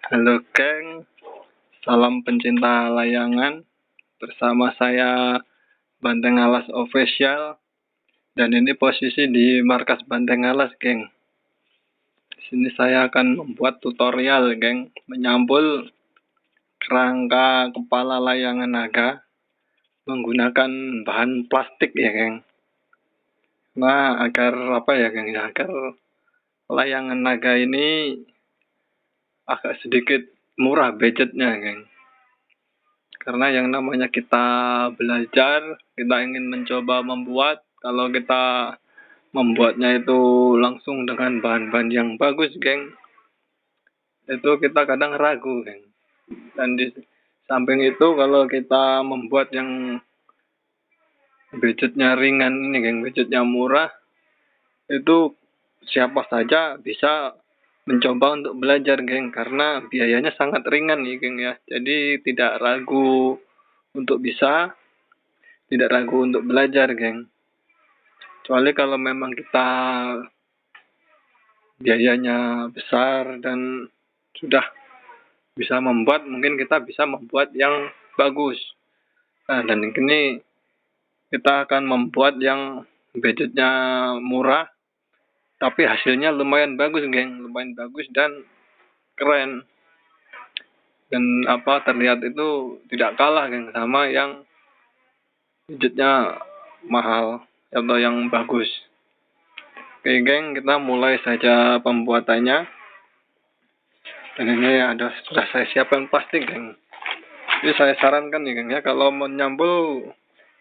Halo geng, salam pencinta layangan. Bersama saya Banteng Alas Official. Dan ini posisi di markas Banteng Alas, geng. Di sini saya akan membuat tutorial, geng, menyampul kerangka kepala layangan naga menggunakan bahan plastik ya, geng. Nah, agar apa ya, geng, agar layangan naga ini agak sedikit murah budgetnya, geng. Karena yang namanya kita belajar, kita ingin mencoba membuat, kalau kita membuatnya itu langsung dengan bahan-bahan yang bagus, geng, itu kita kadang ragu, geng. Dan di samping itu, kalau kita membuat yang budgetnya ringan ini, geng, budgetnya murah, itu siapa saja bisa mencoba untuk belajar, geng, karena biayanya sangat ringan nih, geng, ya. Jadi tidak ragu untuk bisa, tidak ragu untuk belajar, geng. Kecuali kalau memang kita biayanya besar dan sudah bisa membuat, mungkin kita bisa membuat yang bagus. Nah, dan ini kita akan membuat yang budgetnya murah, tapi hasilnya lumayan bagus, geng. Lumayan bagus dan keren. Dan terlihat itu tidak kalah, geng, sama yang budgetnya mahal atau yang bagus. Oke, geng, kita mulai saja pembuatannya. Dan ini sudah saya siapkan plastik, geng. Jadi saya sarankan ya, geng, ya, kalau menyambul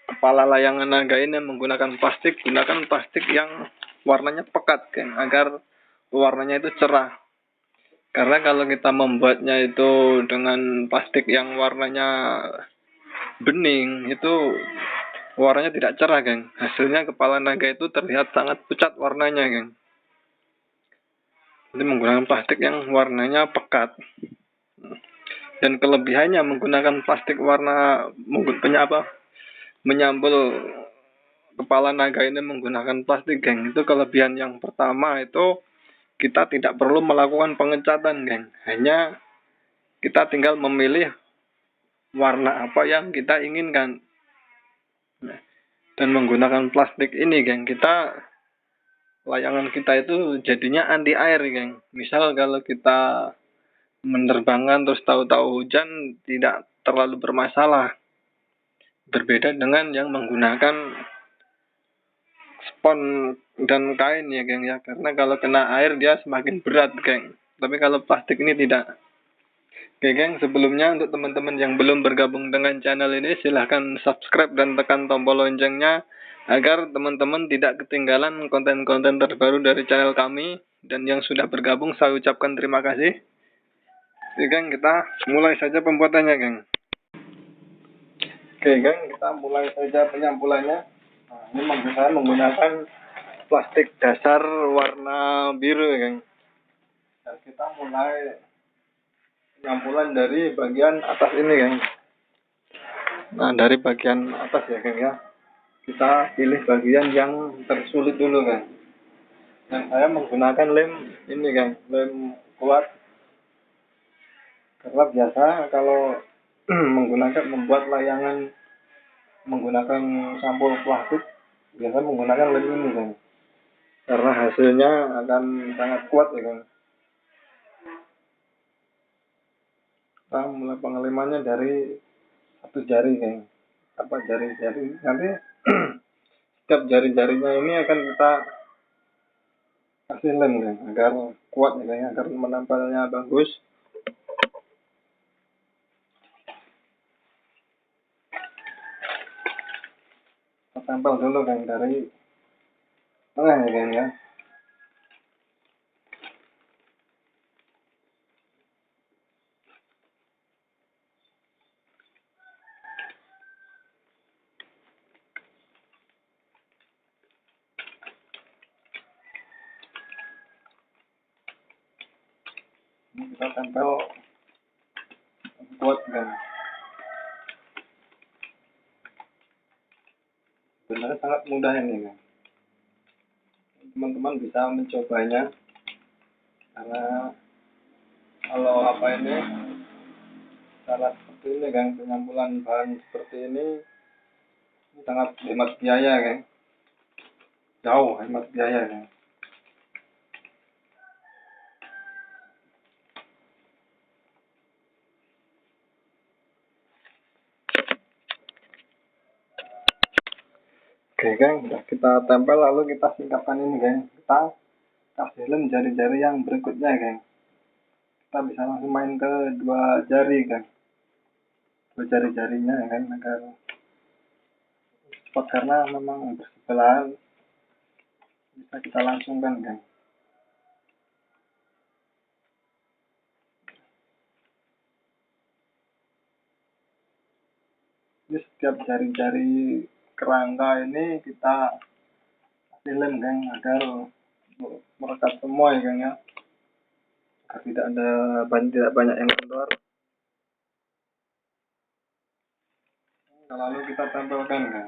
kepala layangan naga ini menggunakan plastik, gunakan plastik yang warnanya pekat, geng, agar warnanya itu cerah. Karena kalau kita membuatnya itu dengan plastik yang warnanya bening, itu warnanya tidak cerah, geng. Hasilnya kepala naga itu terlihat sangat pucat warnanya, geng. Jadi menggunakan plastik yang warnanya pekat. Dan kelebihannya menggunakan plastik warna menyambul kepala naga ini menggunakan plastik, geng. Itu kelebihan yang pertama, itu kita tidak perlu melakukan pengecatan, geng. Hanya kita tinggal memilih warna apa yang kita inginkan. Dan menggunakan plastik ini, geng, layangan kita itu jadinya anti air, geng. Misal kalau kita menerbangkan terus tahu-tahu hujan, tidak terlalu bermasalah. Berbeda dengan yang menggunakan spon dan kain ya, geng, ya. Karena kalau kena air dia semakin berat, geng. Tapi kalau plastik ini tidak. Oke, geng, sebelumnya untuk teman-teman yang belum bergabung dengan channel ini, silahkan subscribe dan tekan tombol loncengnya agar teman-teman tidak ketinggalan konten-konten terbaru dari channel kami. Dan yang sudah bergabung, saya ucapkan terima kasih. Oke, geng, kita mulai saja pembuatannya, geng. Oke, geng, kita mulai saja penyampulannya. Nah, ini saya menggunakan plastik dasar warna biru, geng. Dan kita mulai penyampulan dari bagian atas ini, geng. Nah, dari bagian atas ya, geng, ya. Kita pilih bagian yang tersulit dulu, geng. Dan saya menggunakan lem ini, geng, lem kuat. Karena biasa kalau membuat layangan menggunakan sampul plastik, biasa menggunakan lem ini, geng. Karena hasilnya akan sangat kuat ya, geng. Kita mulai pengelemannya dari satu jari, geng. Jari-jari nanti setiap jari-jarinya ini akan kita kasih lem, geng, agar kuat ya, geng, agar menempelnya bagus. Kita tempel dulu, geng, dari tengah ya, geng, ya. Ini kita tempel kuat, geng. Sebenarnya sangat mudah ini, geng. Teman-teman bisa mencobanya karena Kalau apa ini cara seperti ini kan, penyambulan bahan seperti ini sangat hemat biaya kan, jauh hemat biaya kan. Oke kan, udah kita tempel lalu kita singkapkan ini kan, kita kasih lem jari-jari yang berikutnya kan. Kita bisa langsung main ke dua jari kan, dua jari-jarinya kan, agar cepat karena memang bersebelahan, bisa kita langsungkan kan. Jadi setiap jari-jari kerangka ini kita kasih lem kan, agar merekat semua ya kan ya, agar tidak banyak yang keluar. Lalu kita tempelkan kan.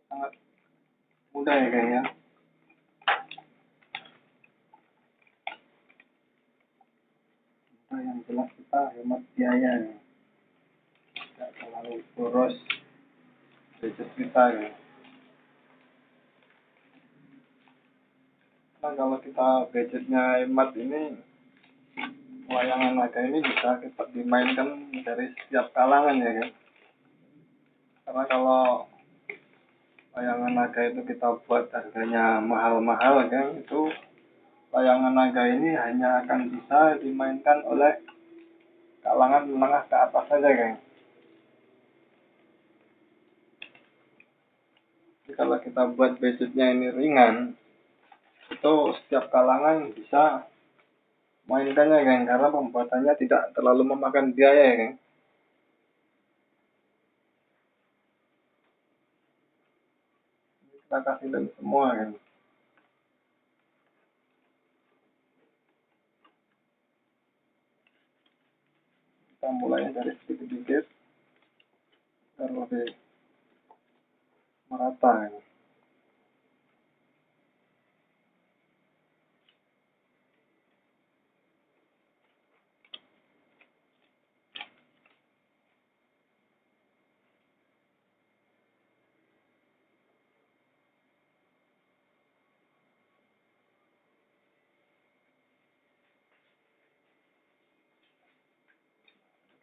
Sangat mudah ya kan ya. Nah, yang jelas kita hemat biaya ya. Tidak terlalu boros budget kita ya. Nah, kalau kita gadgetnya hemat ini, layangan naga ini bisa kita dimainkan dari setiap kalangan ya kan. Karena kalau layangan naga itu kita buat harganya mahal-mahal kan, itu layangan naga ini hanya akan bisa dimainkan oleh kalangan menengah ke atas saja kan. Jadi kalau kita buat budgetnya ini ringan, itu setiap kalangan bisa mainkannya kan, karena pembuatannya tidak terlalu memakan biaya ya kan. Kita kasih lem semua kan. Kita mulai dari sedikit-sedikit biar lebih merata kan.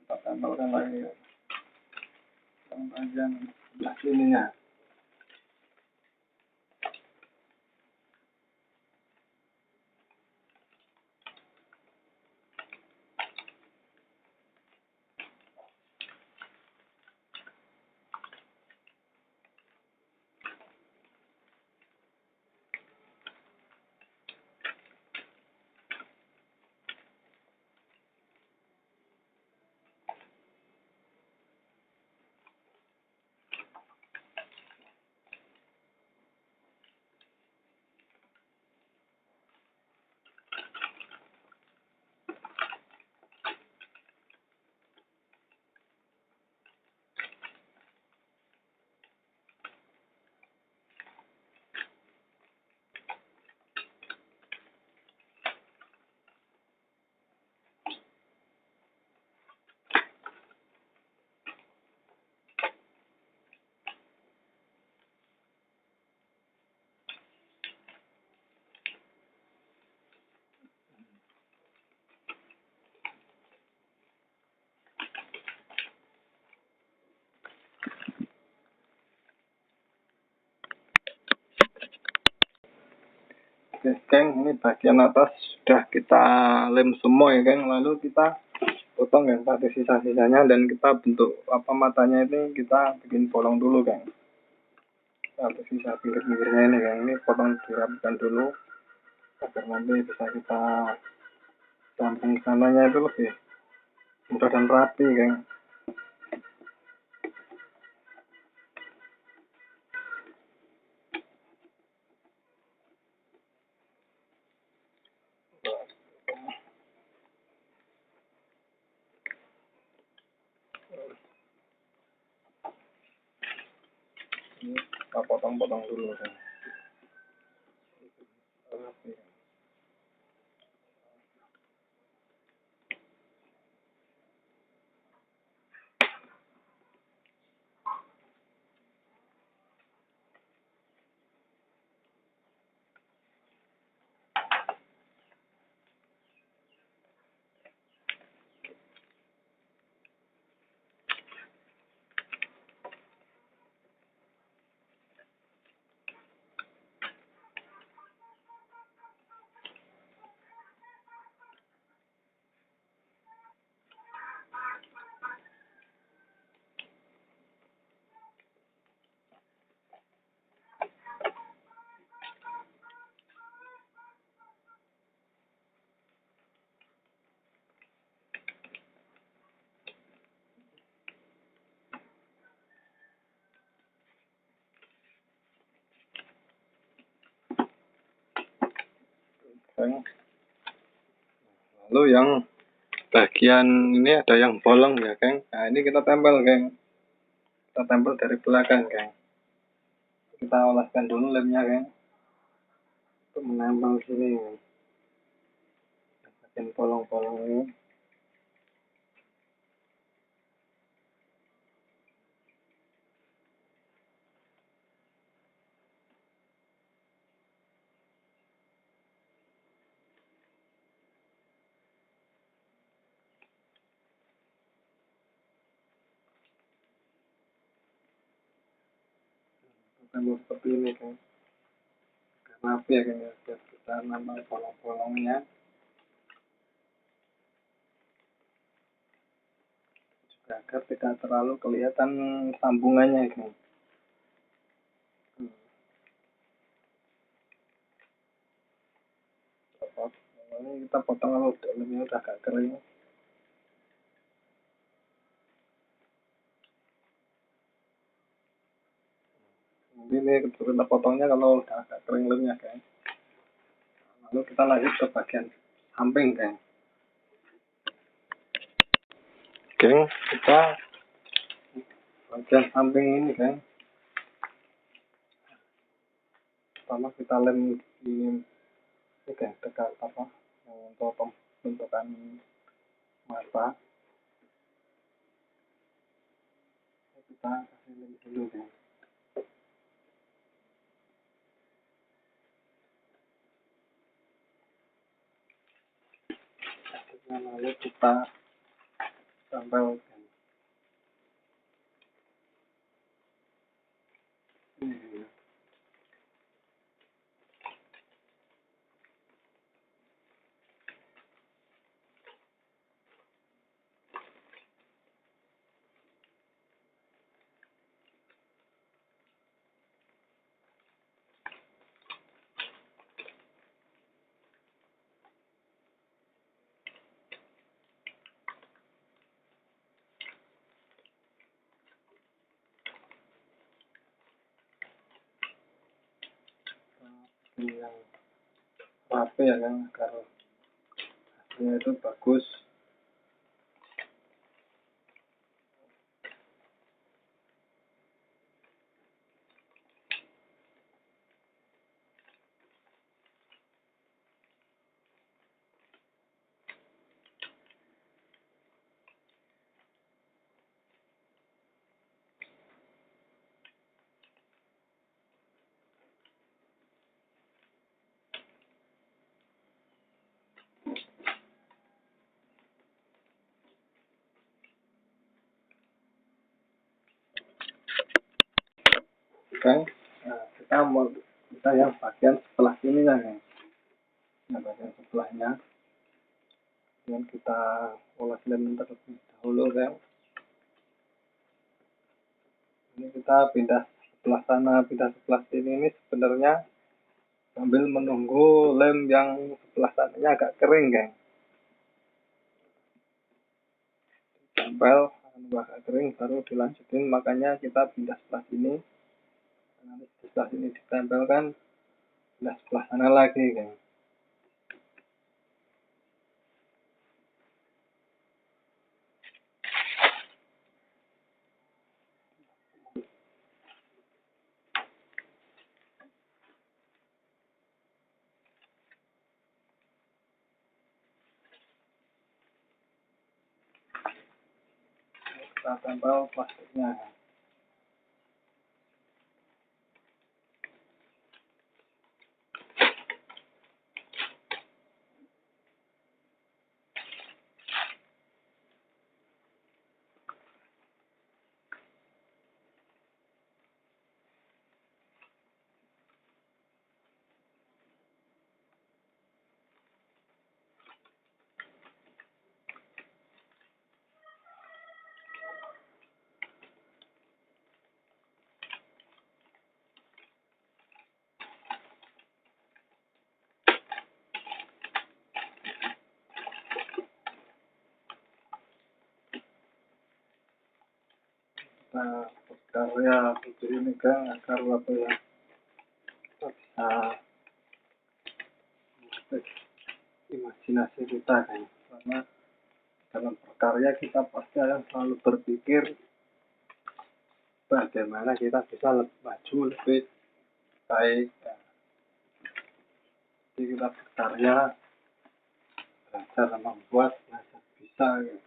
Kita tempelkan lagi yang bagian sebelah sininya. Oke geng, ini bagian atas sudah kita lem semua ya geng. Lalu kita potong kan tadi sisa-sisanya, dan kita bentuk apa matanya ini kita bikin bolong dulu kan. Satu sisa pinggir-pinggirnya ini kan, ini potong dirapikan dulu agar nanti bisa kita tampung sananya itu lebih mudah dan rapi kan. Kita potong-potong dulu kan. Lalu yang bagian ini ada yang bolong ya, geng. Nah, ini kita tempel, geng. Kita tempel dari belakang, geng. Kita olaskan dulu lemnya, geng. Untuk menempel sini, geng. Bagian bolong-bolong ini. Tempel seperti ini, geng. Rapi ya, geng. Biar kita nambah bolong-bolongnya. Agar tidak terlalu kelihatan sambungannya, geng. Ini kita potong kalau lemnya udah agak kering. Ini kita potongnya kalau udah agak kering lemnya, geng. Lalu kita lanjut ke bagian samping, geng. Geng, kita bagian samping ini, geng. Pertama kita lem ini, geng, dekat apa? Untuk pembentukan mata. Kita kasih lem dulu, geng. Lalu kita tempel, geng. Yang rapi ya, kan, agar hasilnya itu bagus. Oke, nah, kita yang bagian sebelah sini ya, kan. Nah, bagian sebelahnya yang kita olah lem terlebih dahulu, kan. Ini kita pindah sebelah sana, pindah sebelah sini. Ini sebenarnya sambil menunggu lem yang sebelah sananya agak kering, kan. Tempel agak kering baru dilanjutin, makanya kita pindah sebelah sini. Nanti sebelah sini ditempelkan, pindah sebelah sana lagi, kan. kita tempel plastiknya. Nah, berkarya begini nih kan agar apa ya, kita bisa melatih imajinasi kita kan, karena dalam berkarya kita pasti akan selalu berpikir bagaimana kita bisa lebih maju, lebih baik ya. Jadi kita berkarya, belajar membuat, belajar bisa ya.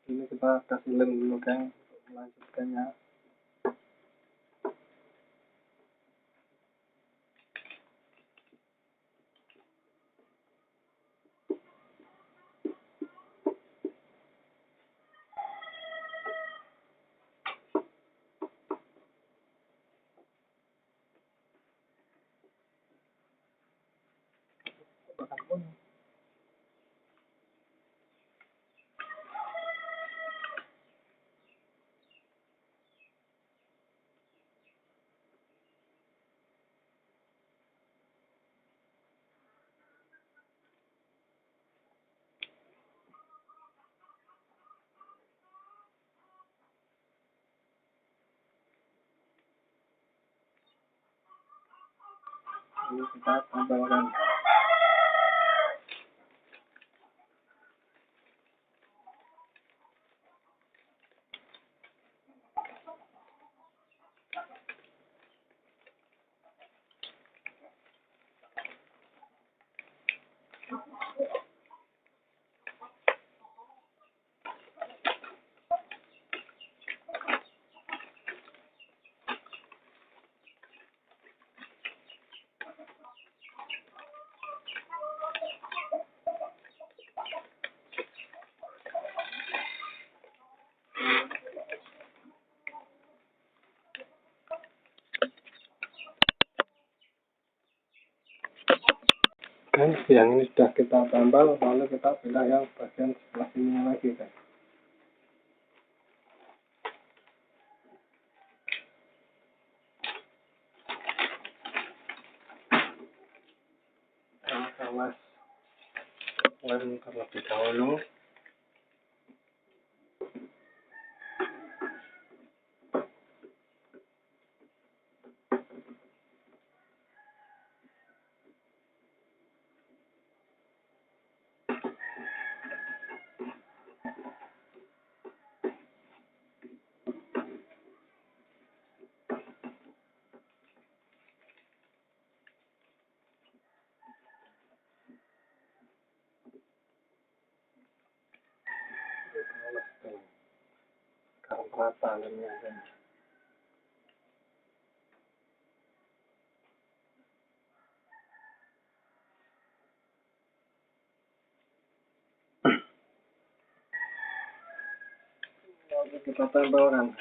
Ini kita kasih lem dulu kan untuk melanjutkannya. Ini kita tambahkan. Kan yang ini sudah kita tambal, lalu kita pindah yang bagian sebelah sini lagi kan. Kita awas lem terlebih dahulu. Sekarang rata lemnya kan. Lalu kita tempelkan.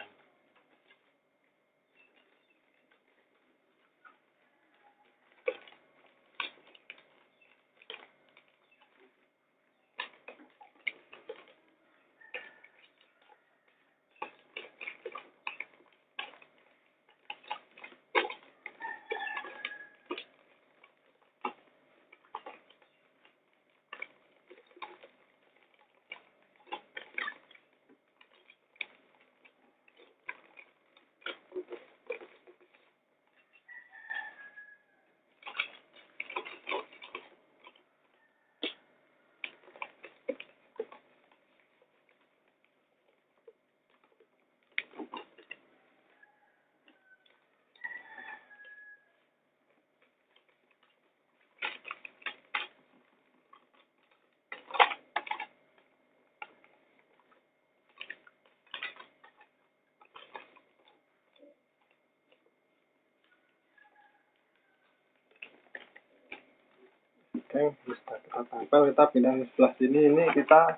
Oke, sudah kita tempel, kita pindah ke sebelah sini. Ini kita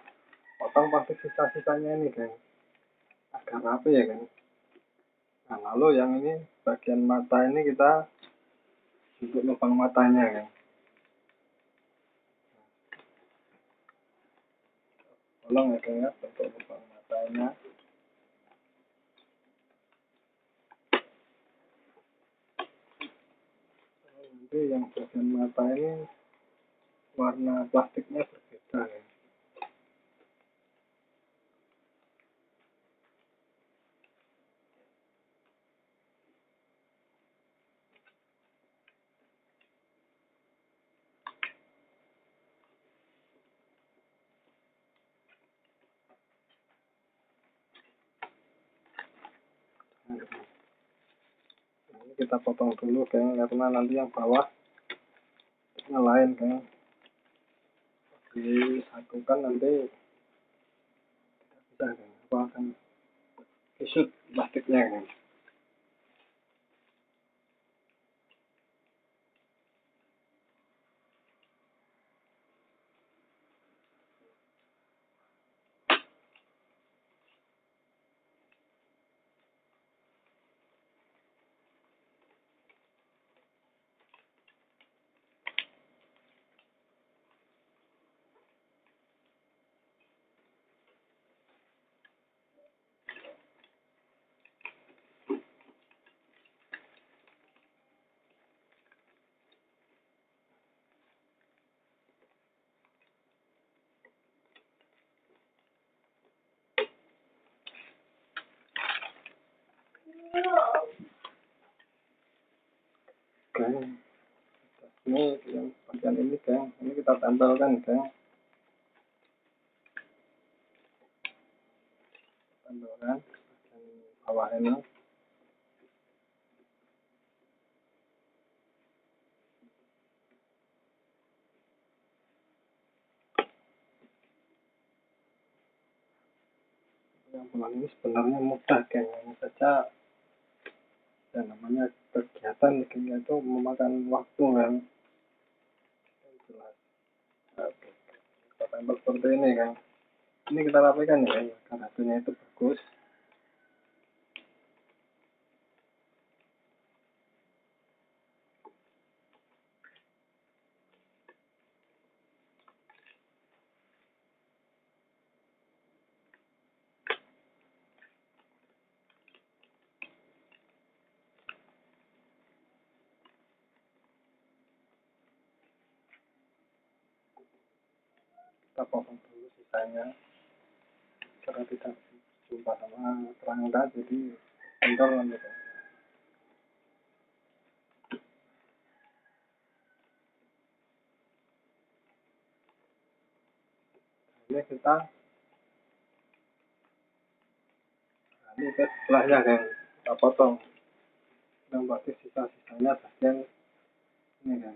potong plastik sisa-sisanya ini, geng, agar rapi ya, geng. Nah, lalu yang ini bagian mata ini kita untuk lubang matanya, geng. Tolong ya, geng, ya, untuk lubang matanya. Nanti yang bagian mata ini warna plastiknya berbeda, geng. Ini kita potong dulu, geng, karena nanti yang bawah lain, geng. Disatukan nanti tidak bisa, geng. Apa akan isut plastiknya, geng. Geng, ini yang bagian ini, geng, ini kita tempelkan, geng. Tempelkan bagian bawah ini. Yang bawah ini sebenarnya mudah, geng. Hanya saja ya namanya kegiatan, geng, itu memakan waktu, kan. Jelas. Oke. Kita tempel seperti ini, kan. Ini kita rapikan ya, geng, karena hasilnya itu bagus. Kita potong dulu sisanya karena tidak jumpa sama serangga, jadi kendor nanti, geng. Ini kita ini ke sebelahnya, geng, kita potong yang pasti sisa-sisanya bagian ini, geng.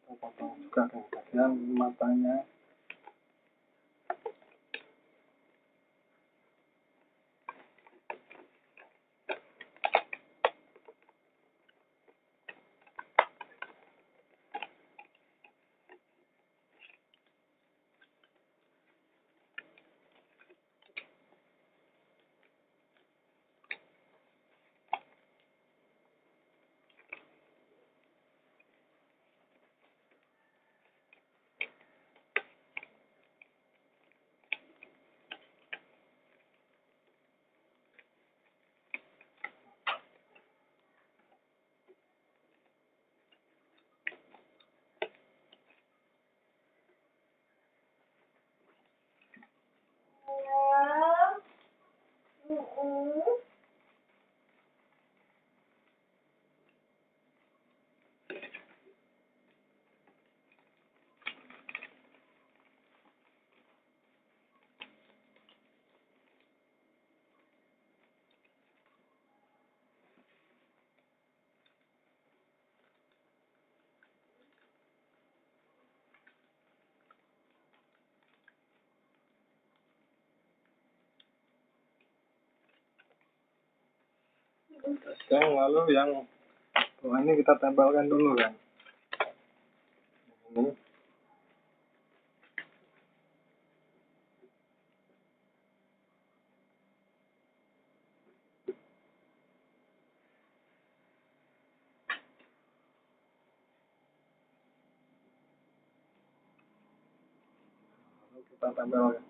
Kita potong juga, geng, bagian matanya. Yang lalu yang bawah ini kita tempelkan dulu kan. Ini kita tempelkan.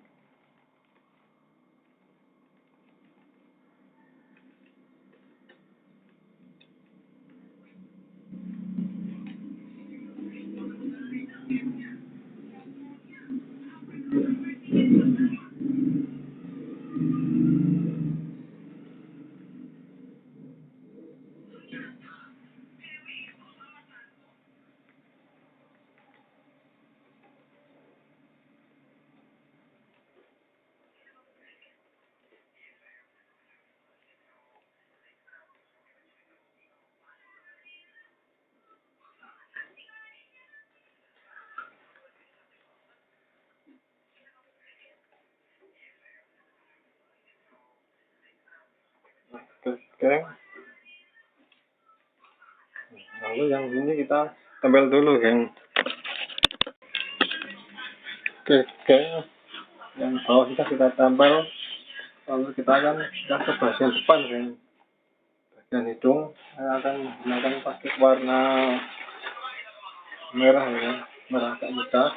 Oke. Lalu yang ini kita tempel dulu kan. Oke. Yang bawah kita tempel. Lalu kita akan ke bagian depan kan. Bagian hidung saya akan menggunakan pakai warna merah ya, merah agak muda.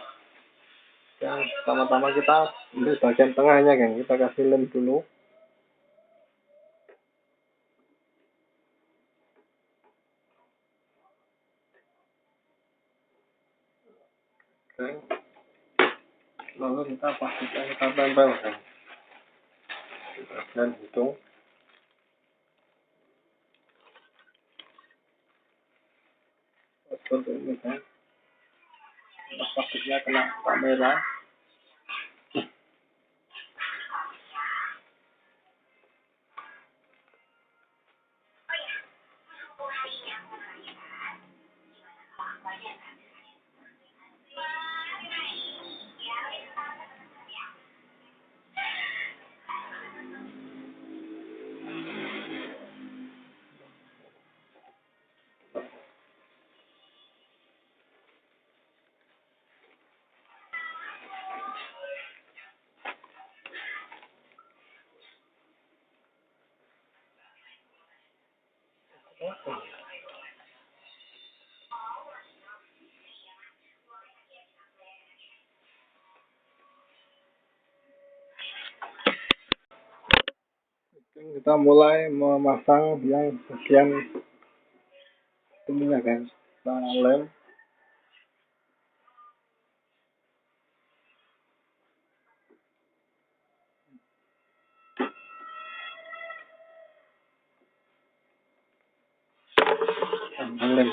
Yang pertama-tama kita ambil bagian tengahnya kan, kita kasih lem dulu. Oke. Lalu kita pastikan kita tempel kan di bagian hidung. Seperti ini kan. Plastiknya kena kamera. Kita mulai memasang yang bagian ininya kan, kita lem. Lem.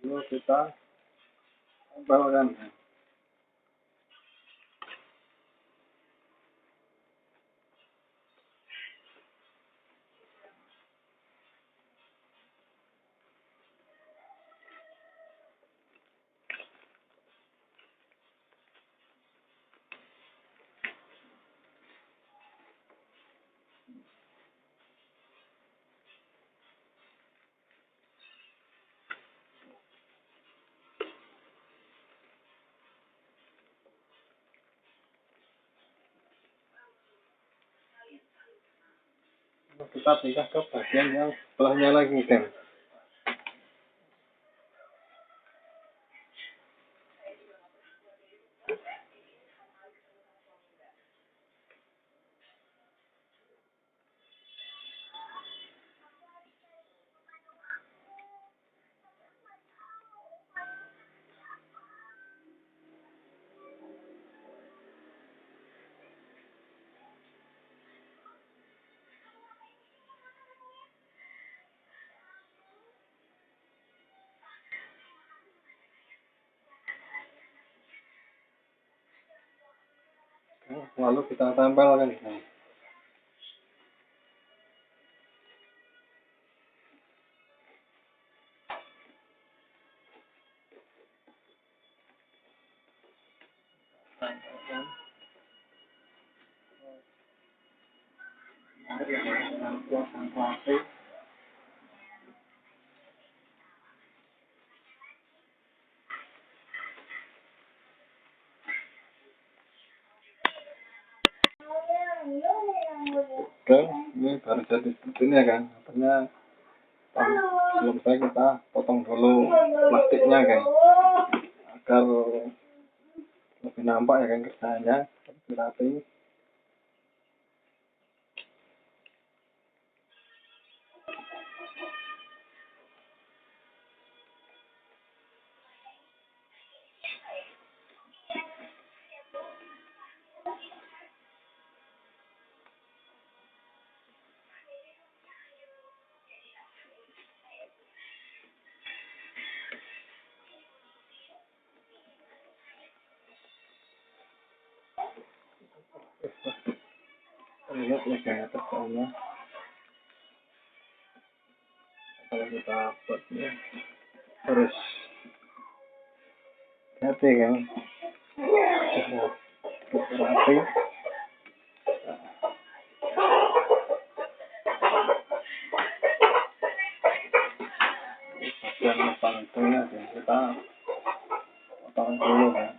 Lalu kita tempelkan. Kita pindah ke bagian yang sebelahnya lagi kan. Lalu kita tempelkan kan. Oke, ini baru jadi seperti ini ya kan. Katanya selesai kita potong dulu plastiknya kan, agar lebih nampak ya kan kerjanya lebih rapi. Lihat ya gaya kerjanya kalau kita buatnya harus hati kan, rapi. Bagian depan itu ya kita potong dulu kan.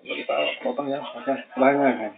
Kita potong ya pakai selangnya kan.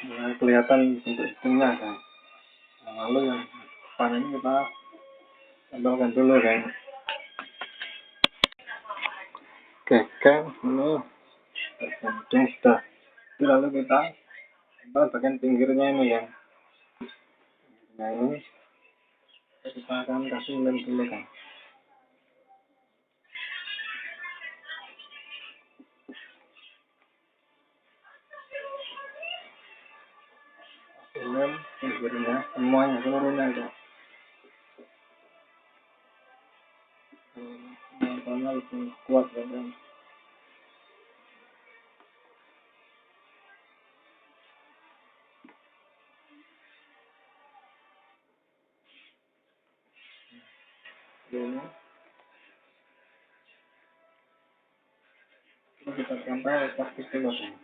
Nah, kelihatan bentuk hidungnya kan. Nah, lalu yang depan ini kita tambahkan dulu kan. Oke kan, ini hidung sudah. Lalu kita tambah bagian pinggirnya ini ya. Nah ini kita akan kasih lem dulu kan. Lem pinggirnya semuanya seluruhnya itu. Penontonnya lebih kuat ya kan. Ini kita tempel plastik dulu kan.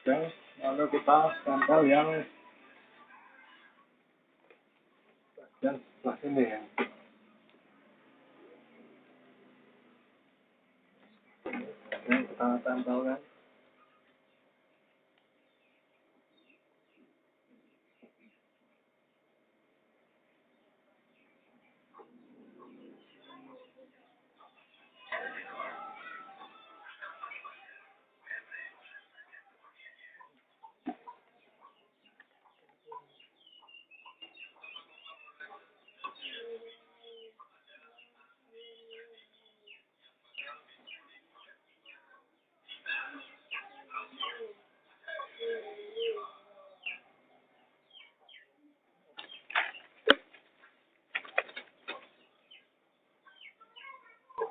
Oke, lalu kita tempel yang bagian sebelah sini ya. Oke, kita tempelkan.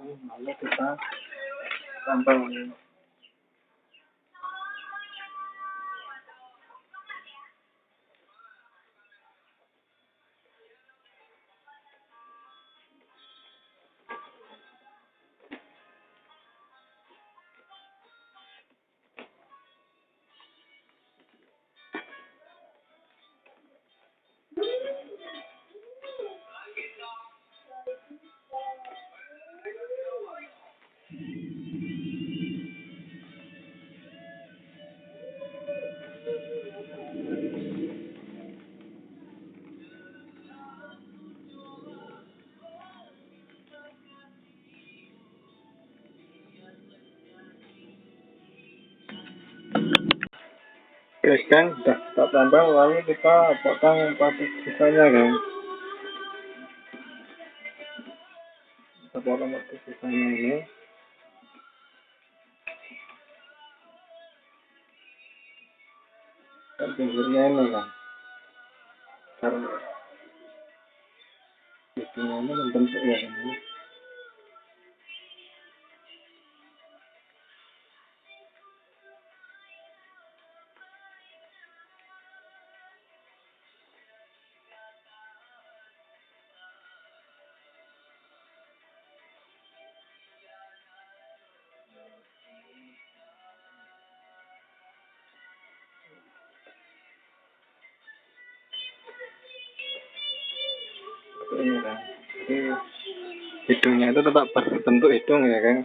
Lalu kita tempel ini. Oke kan, sudah kita tempel, lalu kita potong plastik sisanya kan. Kita potong plastik sisanya ini. Dan pinggirnya ini kan. Karena pinggirnya ini membentuk ya kan. Ini kan. Jadi hidungnya itu tetap berbentuk hidung ya kan.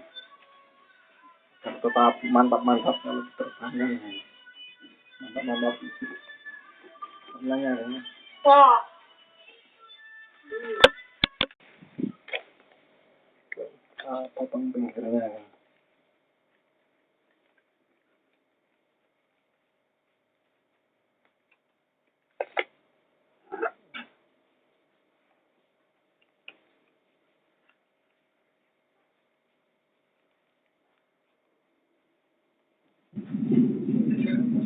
Dan tetap mantap-mantap kalau diterbangkan ya. Mantap-mantap. Terbangnya kan. Wah. Potong pinggirnya kan.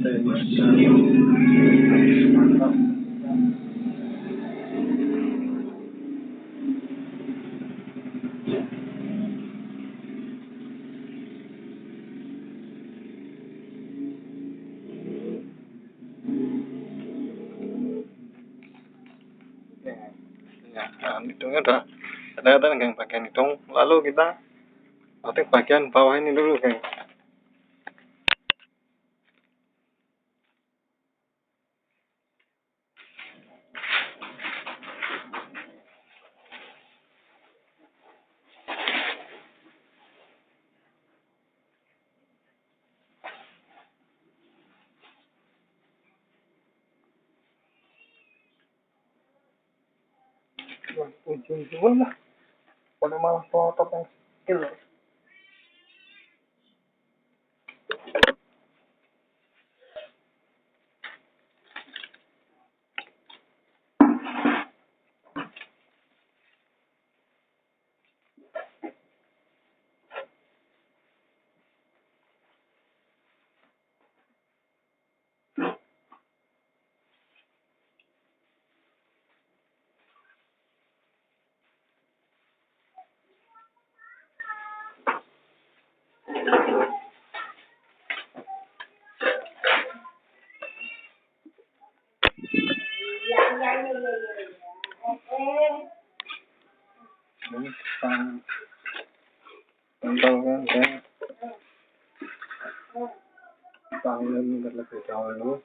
Mantap. Ya, nah, hidungnya udah kelihatan kan bagian hidung. Lalu kita potong bagian bawah ini dulu kan. Ujung dua lah. Pada malah potong yang kecil. Ini kita tempelkan kan. Tangan terlebih dahulu.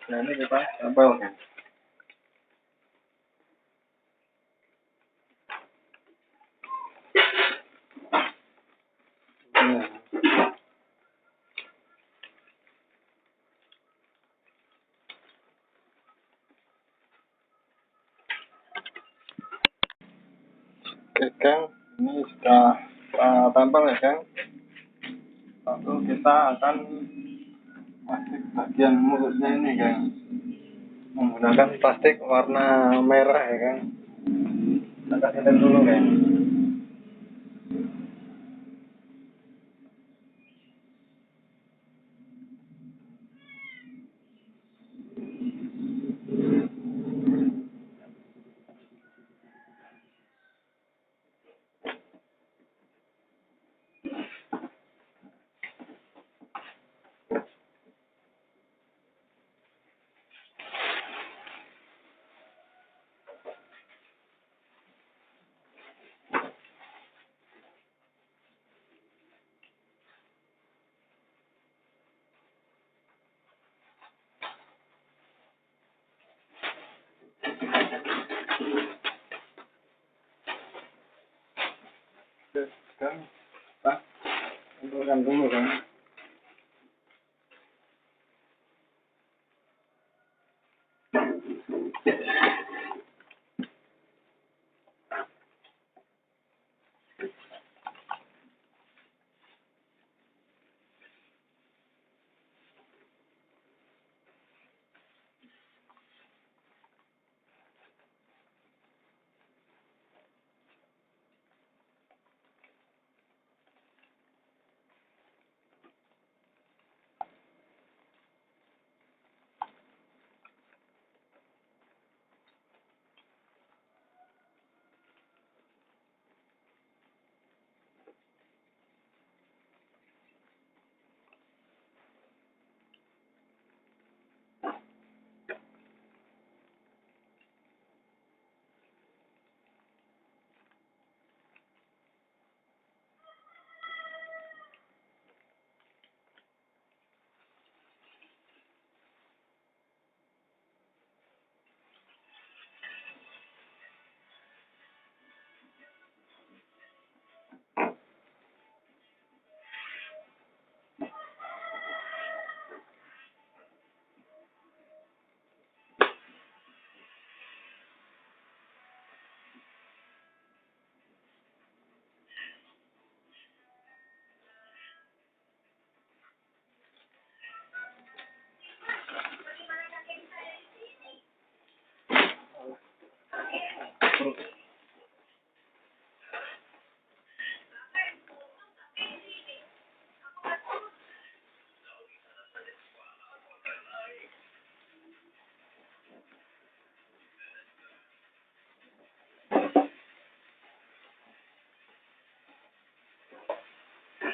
Nah, ini kita tempelkan. Oke, Kang, ini sudah tempel ya, Kang. Lalu kita akan masuk bagian mulutnya ini, Kang. Menggunakan plastik warna merah ya, Kang. Kita kasih lem dulu, Kang. Oke, Kang. Kita tempelkan dulu, Kang.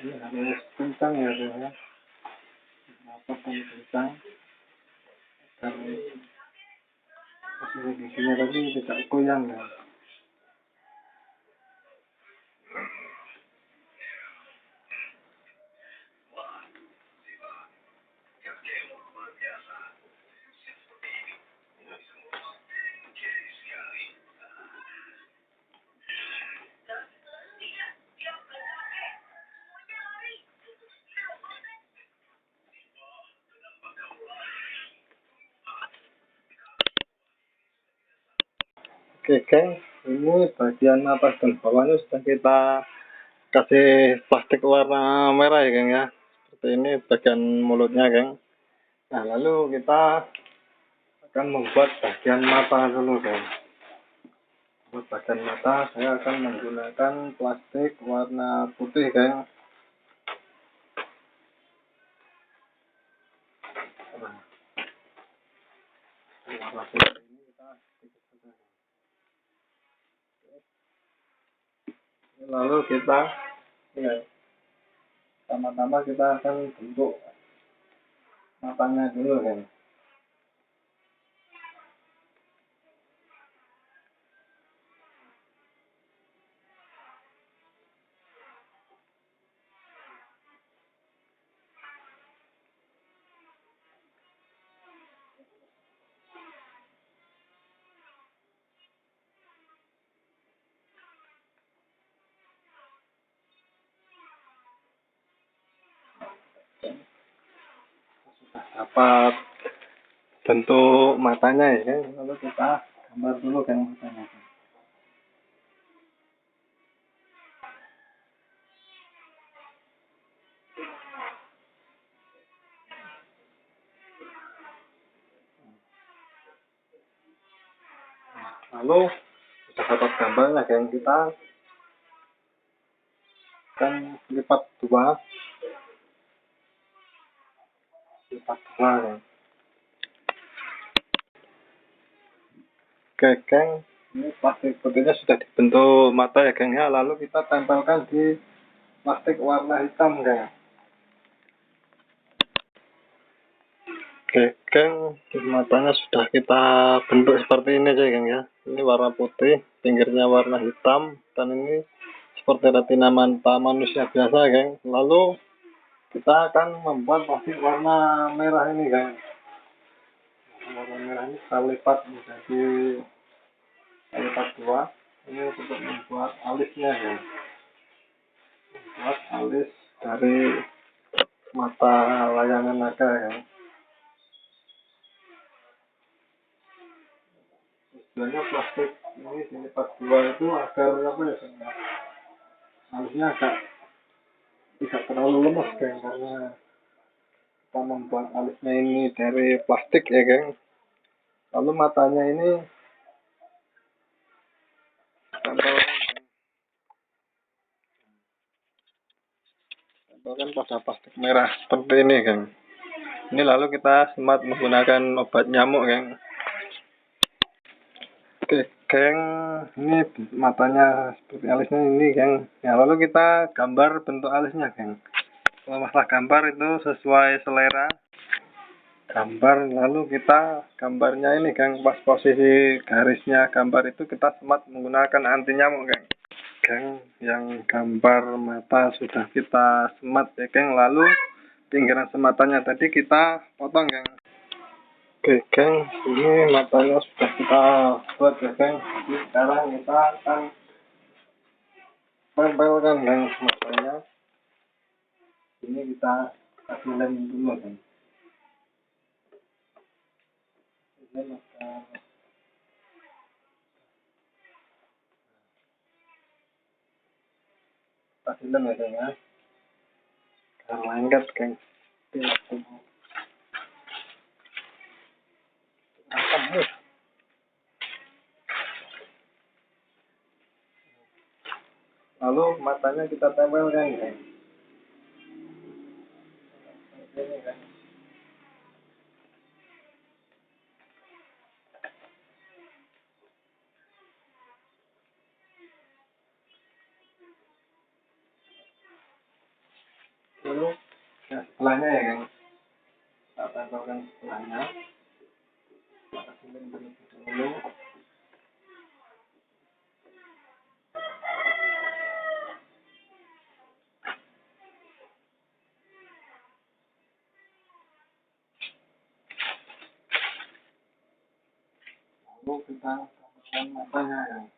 Ini harus kencang ya, Kang, ya. Apa kan kencang? Dan posisi giginya tadi tidak goyang, ya. Oke, Kang, ini bagian atas dan bawahnya sudah kita kasih plastik warna merah ya, Kang, ya. Seperti ini bagian mulutnya, Kang. Nah, lalu kita akan membuat bagian mata dulu, Kang. Buat bagian mata saya akan menggunakan plastik warna putih, Kang. Nah, warna putih ini kita sedikit saja. Lalu kita ya, pertama-tama kita akan bentuk matanya dulu kan. Dapat bentuk matanya ya kan, lalu kita gambar dulu kan matanya. Lalu sudah dapat gambarnya kan, kita kan lipat dua kan. Oke geng, ini plastik putihnya sudah dibentuk mata ya geng ya, lalu kita tempelkan di plastik warna hitam geng. Oke geng, matanya sudah kita bentuk seperti ini aja geng ya. Ini warna putih, pinggirnya warna hitam, dan ini seperti retina mata manusia biasa geng. Lalu kita akan membuat plastik warna merah ini geng. Warna merah ini kita lipat menjadi lipat dua. Ini untuk membuat alisnya ya. Membuat alis dari mata layangan naga ya. Tujuannya plastik ini dilipat dua itu agar apa ya? Alisnya agak tidak terlalu lemas geng, karena kita membuat alisnya ini dari plastik ya geng. Lalu matanya ini tempelkan pada plastik merah seperti ini geng. Ini lalu kita semat menggunakan obat nyamuk geng. Oke geng, ini matanya seperti alisnya ini geng. Ya lalu kita gambar bentuk alisnya geng. Masalah gambar itu sesuai selera gambar, lalu kita gambarnya ini geng, pas posisi garisnya gambar itu kita semat menggunakan anti nyamuk geng. Geng, yang gambar mata sudah kita semat ya geng, lalu pinggiran sematannya tadi kita potong geng. Oke geng, ini matanya sudah kita buat ya geng. Jadi sekarang kita akan tempelkan geng matanya. Ini kita kasih lem dulu geng. Ini kasih lem ya geng ya. Jangan lengket geng. Lalu matanya kita tempelkan geng. Ini geng. Lalu sebelahnya ya geng, kita tempelkan sebelahnya. Kita kasih lem terlebih dahulu. Lalu kita tempelkan matanya geng.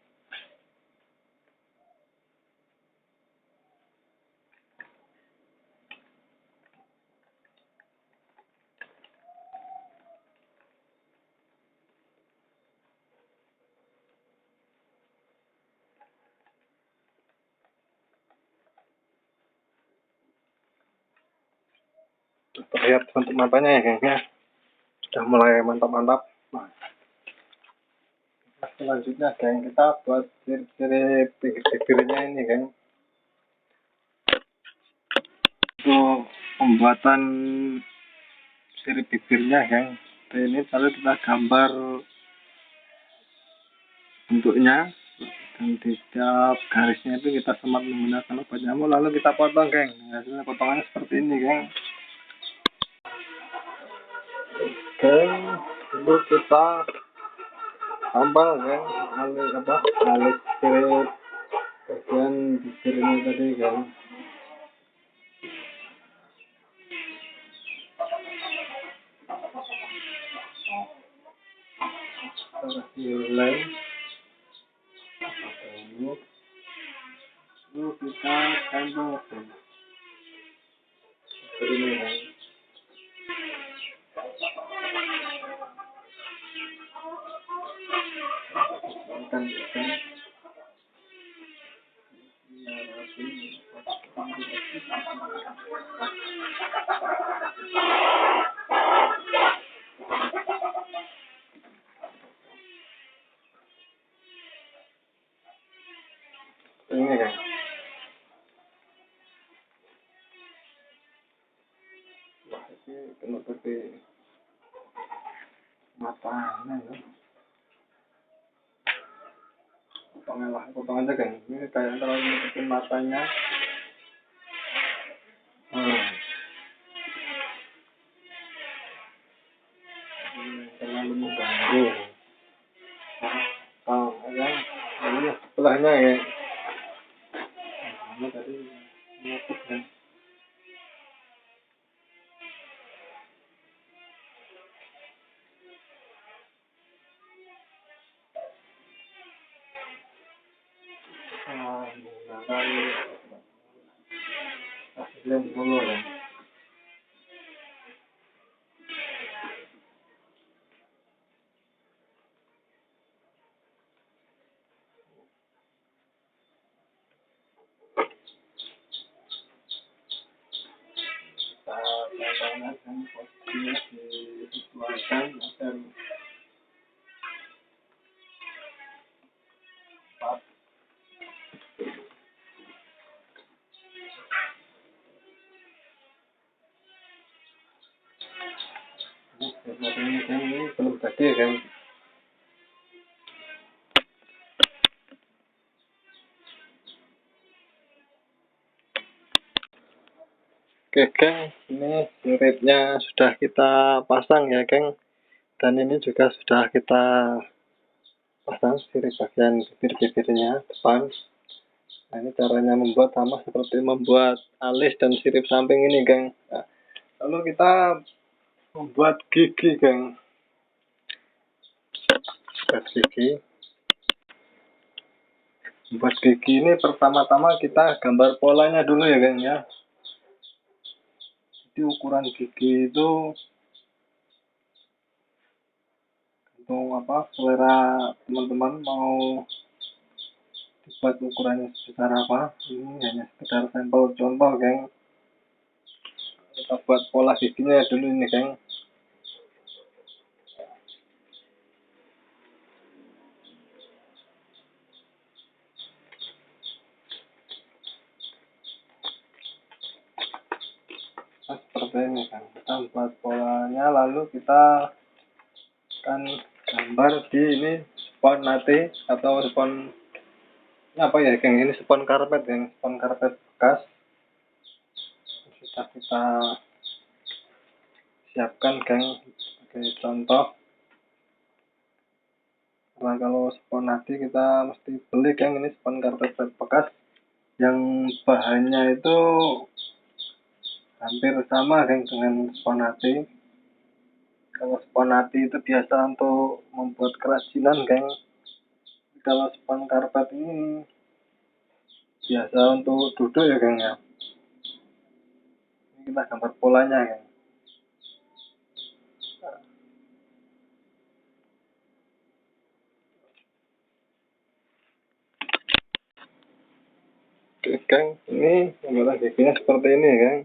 Terlihat bentuk matanya ya geng ya, sudah mulai mantap-mantap. Nah, selanjutnya geng, kita buat ciri-ciri bibirnya ini geng. Untuk pembuatan ciri bibirnya geng, ini lalu kita gambar bentuknya, dan di setiap garisnya itu kita semat menggunakan obat nyamuk, lalu kita potong geng. Hasilnya potongannya seperti ini geng. Geng, dulu kita tambal geng, alis sirip bagian bibir ini tadi geng. Lem lalu kita tempel geng, seperti ini geng. Ikan ini geng. Wah, ini kena pakai matanya ya. Potong aja geng. Ini kayak terlalu nutupin matanya. Terlalu mengganggu. Ya, ini sebelahnya ya. Ini tadi nutup geng. Menggunakan lem dulu ya. Kita posisinya disesuaikan agar tepat. Ini belum jadi kan. Oke geng, ini siripnya sudah kita pasang ya geng. Dan ini juga sudah kita pasang sirip bagian bibir-bibirnya depan. Nah, ini caranya membuat sama seperti membuat alis dan sirip samping ini geng. Nah, lalu kita membuat gigi geng. Buat gigi ini pertama-tama kita gambar polanya dulu ya geng ya. Jadi ukuran gigi itu untuk selera teman-teman mau dibuat ukurannya sebesar apa. Ini hanya sekedar sampel contoh geng. Kita buat pola giginya dulu ini geng. Nah, seperti ini kan, kita buat polanya lalu kita akan gambar di ini spon nanti atau spon apa ya geng, ini spon karpet geng, spon karpet bekas sudah kita siapkan geng sebagai contoh. Nah, kalau spon nanti kita mesti beli geng, ini spon karpet bekas yang bahannya itu hampir sama geng dengan sponati. Kalau sponati itu biasa untuk membuat kerajinan geng. Kalau spon karpet ini biasa untuk duduk ya geng ya. Ini kita gambar polanya geng. Oke geng, ini gambaran giginya seperti ini geng.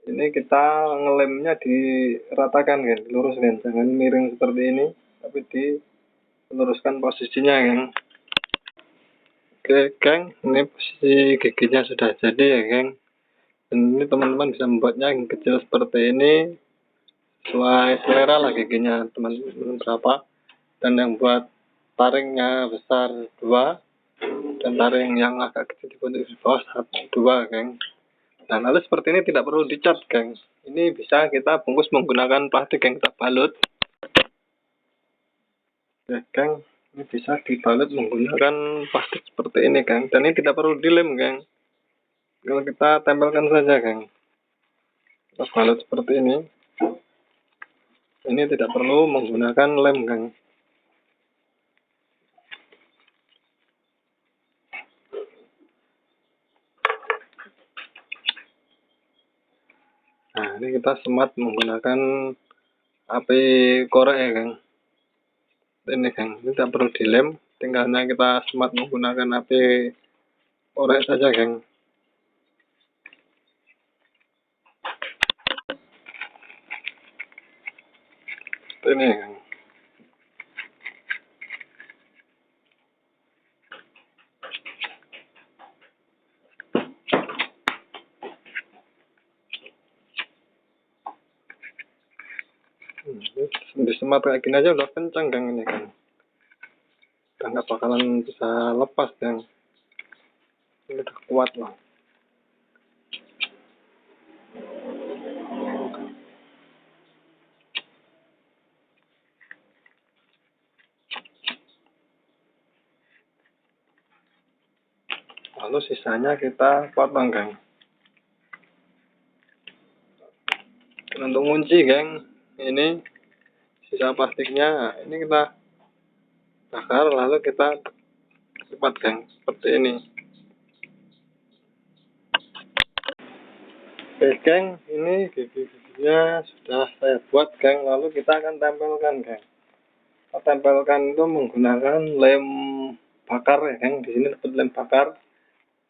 Ini kita ngelemnya diratakan geng, lurus geng, jangan miring seperti ini, tapi diluruskan posisinya geng. Oke geng, ini posisi giginya sudah jadi ya geng. Dan ini teman-teman bisa membuatnya yang kecil seperti ini, sesuai selera lah giginya teman-teman berapa. Dan yang buat taringnya besar 2, dan taring yang agak kecil di bawah 2 geng. Nah, lalu seperti ini tidak perlu dicat, geng. Ini bisa kita bungkus menggunakan plastik yang kita balut. Ya, geng. Ini bisa dibalut menggunakan plastik seperti ini, geng. Dan ini tidak perlu dilem, geng. Kalau kita tempelkan saja, geng. Kita balut seperti ini. Ini tidak perlu menggunakan lem, geng. Nah, ini kita semat menggunakan api korek ya, geng. Ini, geng. Ini tidak perlu dilem. Tinggalnya kita semat menggunakan api korek saja, geng. Ini, geng. Disemat kayak gini aja udah kencang, geng, ini, geng. Udah nggak bakalan bisa lepas, geng. Ini udah kuat lah. Lalu sisanya kita potong, geng. Dan untuk kunci, geng, ini sisa plastiknya ini kita bakar lalu kita lipat, geng, seperti ini. Oke, geng, ini gigi-giginya sudah saya buat, geng. Lalu kita akan tempelkan, geng. Kita tempelkan itu menggunakan lem bakar ya, geng. Di sini dapat lem bakar.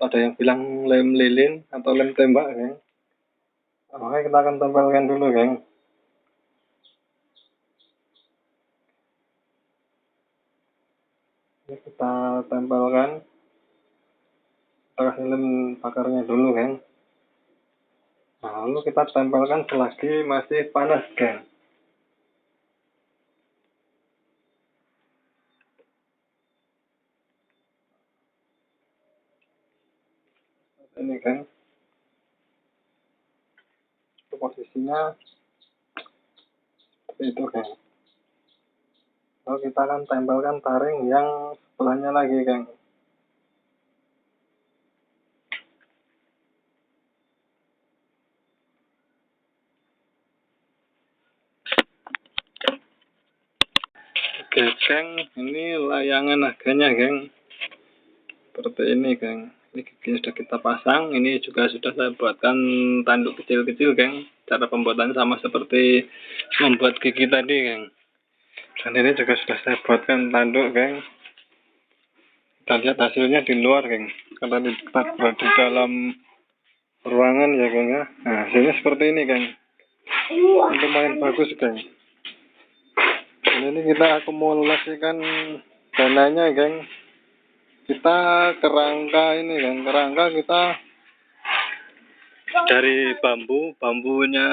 Ada yang bilang lem lilin atau lem tembak, geng. Oke, kita akan tempelkan dulu, geng. Ini kita tempelkan. Kita kasih lem bakarnya dulu, geng. Nah, lalu kita tempelkan selagi masih panas, geng. Ini, geng. Itu posisinya seperti itu, geng. Lalu kita akan tempelkan taring yang sebelahnya lagi, geng. Oke, geng, ini layangan naganya, geng. Seperti ini, geng. Ini giginya sudah kita pasang. Ini juga sudah saya buatkan tanduk kecil-kecil, geng. Cara pembuatan sama seperti membuat gigi tadi, geng. Dan ini juga sudah saya buatkan tanduk, geng. Kita lihat hasilnya di luar, geng. Karena kita buat di dalam ruangan ya, geng, ya. Nah, hasilnya seperti ini, geng. Ini lumayan bagus, geng. Dan ini kita akumulasikan dananya, geng. Kita kerangka ini, geng. Kerangka kita dari bambunya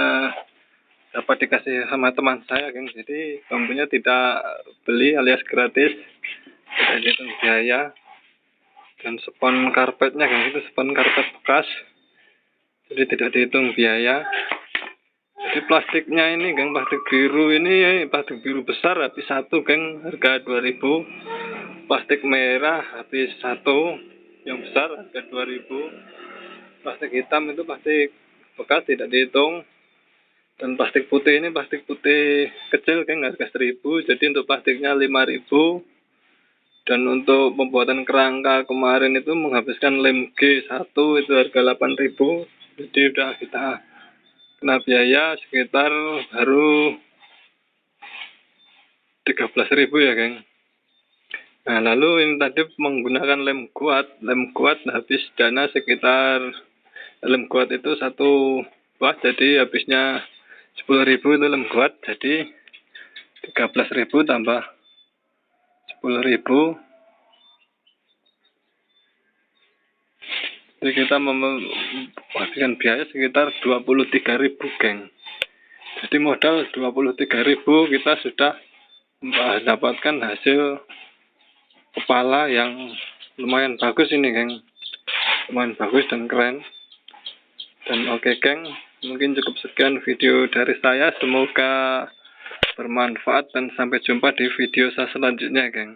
dapat dikasih sama teman saya, geng. Jadi bambunya tidak beli alias gratis, tidak dihitung biaya. Dan spon karpetnya, geng, itu spon karpet bekas, jadi tidak dihitung biaya. Jadi plastiknya ini, geng, plastik biru ini, plastik biru besar habis satu, geng, harga 2000. Plastik merah habis satu, yang besar harga 2000. Plastik hitam itu plastik bekas tidak dihitung. Dan plastik putih ini plastik putih kecil, geng, harga 1000. Jadi untuk plastiknya 5000. Dan untuk pembuatan kerangka kemarin itu menghabiskan lem G1 itu harga 8000. Jadi udah kita kena biaya sekitar baru 13.000 ya, geng. Nah, lalu ini tadi menggunakan lem kuat habis dana sekitar, lem kuat itu satu buah, jadi habisnya 10.000 itu lem kuat, jadi 13.000 tambah 10.000. Jadi kita menghabiskan biaya sekitar 23.000, geng. Jadi modal 23.000 kita sudah mendapatkan hasil kepala yang lumayan bagus ini, geng. Lumayan bagus dan keren. Dan oke geng, mungkin cukup sekian video dari saya, semoga bermanfaat dan sampai jumpa di video saya selanjutnya geng.